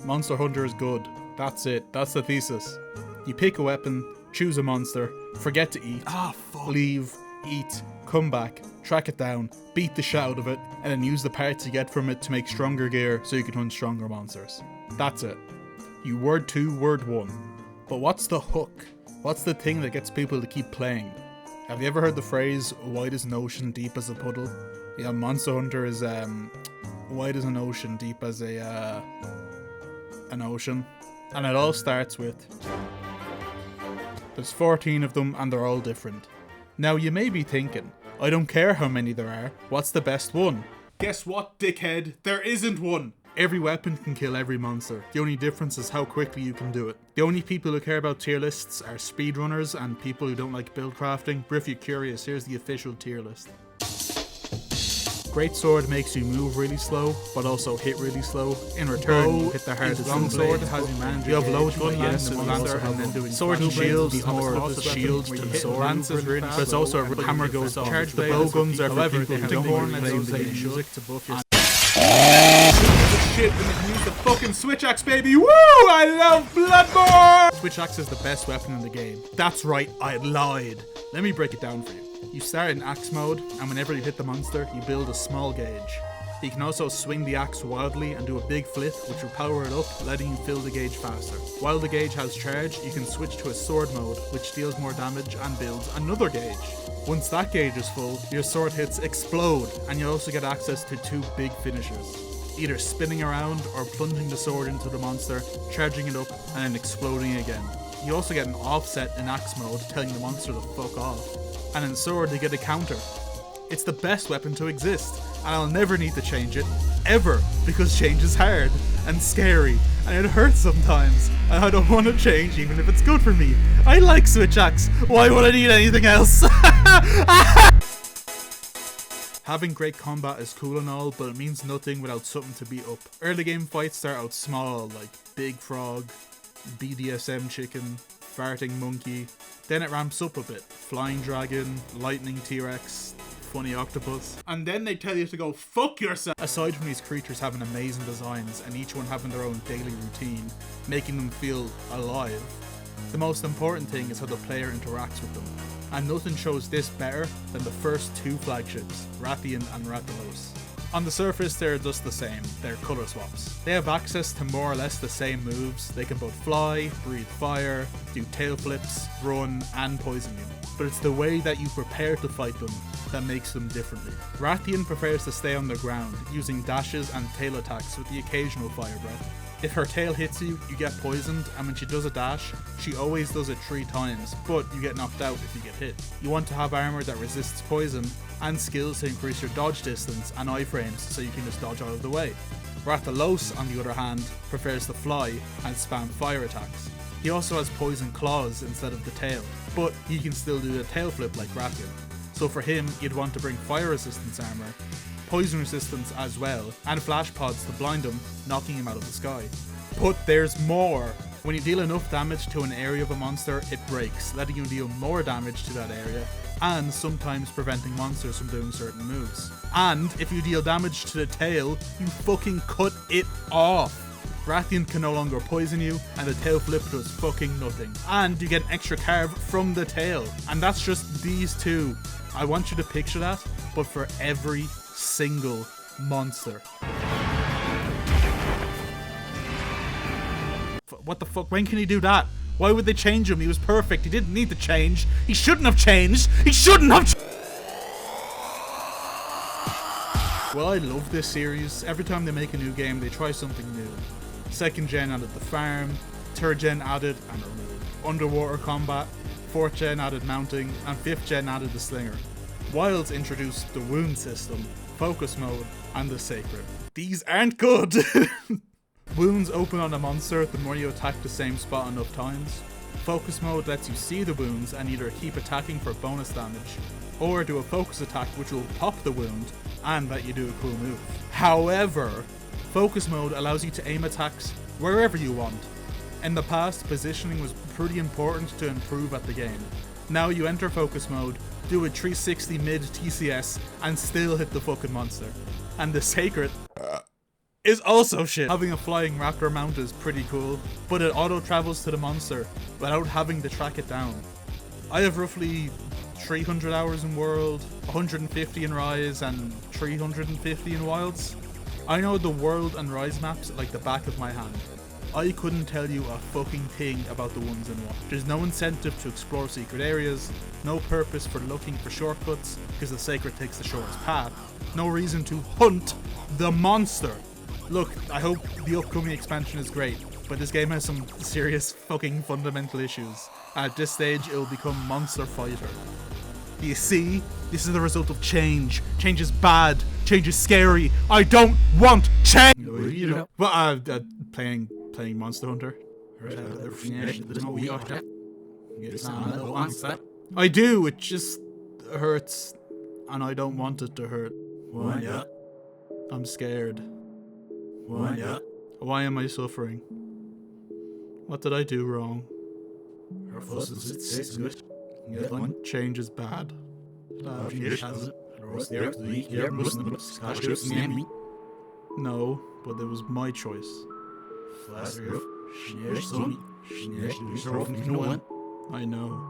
Monster Hunter is good. That's it. That's the thesis. You pick a weapon, choose a monster, forget to eat, leave, eat, come back, track it down, beat the shit out of it, and then use the parts you get from it to make stronger gear so you can hunt stronger monsters. That's it. You word 2, word 1. But what's the hook? What's the thing that gets people to keep playing? Have you ever heard the phrase, wide as an ocean, deep as a puddle? Yeah, Monster Hunter is wide as an ocean, deep as an ocean. And it all starts with, there's 14 of them and they're all different. Now you may be thinking, I don't care how many there are, what's the best one? Guess what, dickhead? There isn't one! Every weapon can kill every monster. The only difference is how quickly you can do it. The only people who care about tier lists are speedrunners and people who don't like build crafting, but if you're curious, here's the official tier list. Great sword makes you move really slow, but also hit really slow. In return, you hit the hardest. Long sword has you manage. You have low gun lance and lancer, and then doing sword and shield is more shield to the sword. Lance is really, but it's also a hammer goes off. The bow guns are for people who don't want to play the music to buff your. Shit, and you can use the fucking switch axe, baby. Woo! I love Bloodborne! Switch axe is the best weapon in the game. That's right, I lied. Let me break it down for you. You start in axe mode, and whenever you hit the monster, you build a small gauge. You can also swing the axe wildly and do a big flip, which will power it up, letting you fill the gauge faster. While the gauge has charge, you can switch to a sword mode, which deals more damage and builds another gauge. Once that gauge is full, your sword hits explode, and you also get access to 2 big finishers. Either spinning around or plunging the sword into the monster, charging it up, and then exploding again. You also get an offset in axe mode, telling the monster to fuck off. And in sword, you get a counter. It's the best weapon to exist, and I'll never need to change it, ever, because change is hard, and scary, and it hurts sometimes, and I don't want to change even if it's good for me. I like switch axe, why would I need anything else? Having great combat is cool and all, but it means nothing without something to beat up. Early game fights start out small, like Big Frog, BDSM Chicken, Farting Monkey. Then it ramps up a bit. Flying Dragon, Lightning T-Rex, Funny Octopus. And then they tell you to go fuck yourself! Aside from these creatures having amazing designs and each one having their own daily routine, making them feel alive, the most important thing is how the player interacts with them. And nothing shows this better than the first 2 flagships, Rathian and Rathalos. On the surface, they're just the same. They're color swaps. They have access to more or less the same moves. They can both fly, breathe fire, do tail flips, run, and poison you. But it's the way that you prepare to fight them that makes them differently. Rathian prefers to stay on the ground, using dashes and tail attacks with the occasional fire breath. If her tail hits you, you get poisoned, and when she does a dash, she always does it 3 times, but you get knocked out if you get hit. You want to have armor that resists poison, and skills to increase your dodge distance and iframes so you can just dodge out of the way. Rathalos, on the other hand, prefers to fly and spam fire attacks. He also has poison claws instead of the tail, but he can still do the tail flip like Rathian. So for him, you'd want to bring fire resistance armor, poison resistance as well, and flash pods to blind him, knocking him out of the sky. But there's more! When you deal enough damage to an area of a monster, it breaks, letting you deal more damage to that area, and sometimes preventing monsters from doing certain moves. And if you deal damage to the tail, you fucking cut it off! Rathian can no longer poison you, and the tail flip does fucking nothing. And you get an extra carve from the tail. And that's just these 2. I want you to picture that, but for every single monster. What the fuck? When can he do that? Why would they change him? He was perfect. He didn't need to change. He shouldn't have changed. He shouldn't have Well, I love this series. Every time they make a new game, they try something new. 2nd gen added the farm, 3rd gen added underwater combat, 4th gen added mounting, and 5th gen added the slinger. Wilds introduced the wound system, focus mode, and the sacred. These aren't good! Wounds open on a monster the more you attack the same spot enough times. Focus mode lets you see the wounds and either keep attacking for bonus damage, or do a focus attack which will pop the wound and let you do a cool move. However, focus mode allows you to aim attacks wherever you want. In the past, positioning was pretty important to improve at the game. Now you enter focus mode, do a 360 mid TCS, and still hit the fucking monster. And the sacred is also shit. Having a flying raptor mount is pretty cool, but it auto travels to the monster without having to track it down. I have roughly 300 hours in World, 150 in Rise, and 350 in Wilds. I know the World and Rise maps like the back of my hand. I couldn't tell you a fucking thing about the ones in Wild. There's no incentive to explore secret areas, no purpose for looking for shortcuts because the Sacred takes the shortest path, no reason to hunt the monster. Look, I hope the upcoming expansion is great, but this game has some serious fucking fundamental issues. At this stage, it will become Monster Fighter. Do you see? This is the result of change. Change is bad. Change is scary. I don't want change! Well, playing Monster Hunter. I do, it just hurts, and I don't want it to hurt. I'm scared. Why am I suffering? What did I do wrong? Change is bad. No, but it was my choice. I know.